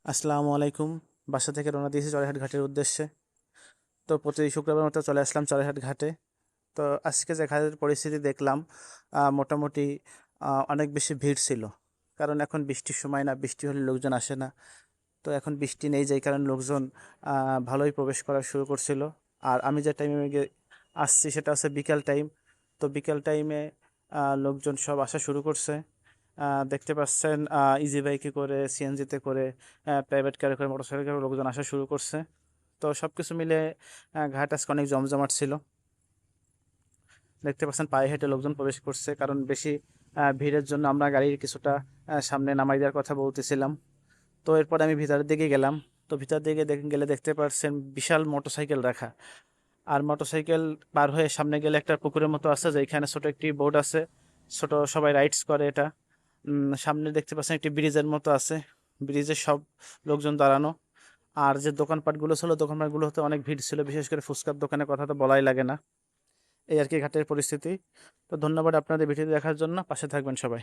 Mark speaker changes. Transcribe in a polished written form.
Speaker 1: আসসালামু আলাইকুম। বাসা থেকে রওনা দিয়েছি চড়াইহাট ঘাটের উদ্দেশ্যে। তো প্রতি শুক্রবার মতো চলে আসলাম চড়াইহাট ঘাটে। তো আজকে যে ঘাটের পরিস্থিতি দেখলাম, মোটামুটি অনেক বেশি ভিড় ছিল। কারণ এখন বৃষ্টির সময় না, বৃষ্টি হলে লোকজন আসে না। তো এখন বৃষ্টি নেই, যেই কারণে লোকজন ভালোই প্রবেশ করা শুরু করছিল। আর আমি যে টাইমে আসছি সেটা হচ্ছে বিকেল টাইম। তো বিকেল টাইমে লোকজন সব আসা শুরু করছে। দেখতে পাচ্ছেন, ইজি বাইকে করে, সিএনজিতে করে, প্রাইভেট কারে করে, মোটরসাইকেল করে লোকজন আসা শুরু করছে। তো সব কিছু মিলে ঘাট আজকে অনেক জমজমাট ছিল। দেখতে পাচ্ছেন পায়ে হেঁটে লোকজন প্রবেশ করছে, কারণ বেশি ভিড়ের জন্য আমরা গাড়ির কিছুটা সামনে নামাই দেওয়ার কথা বলতেছিলাম। তো এরপর আমি ভিতরের দিকে গেলাম। তো ভিতর দিকে গেলে দেখতে পাচ্ছেন বিশাল মোটরসাইকেল রাখা। আর মোটরসাইকেল পার হয়ে সামনে গেলে একটা পুকুরের মতো আছে, যেখানে ছোট একটি বোট আছে। ছোট সবাই রাইডস করে এটা। সামনে দেখতে পাচ্ছেন একটি ব্রিজের মতো আছে। ব্রিজে সব লোকজন দাঁড়ানো। আর যে দোকানপাটগুলো ছিল, দোকানপাটগুলোতে অনেক ভিড় ছিল, বিশেষ করে ফুচকার দোকানের কথা তো বলাই লাগে না। এই আর কি ঘাটের পরিস্থিতি। তো ধন্যবাদ আপনাদের ভিডিও দেখার জন্য, পাশে থাকবেন সবাই।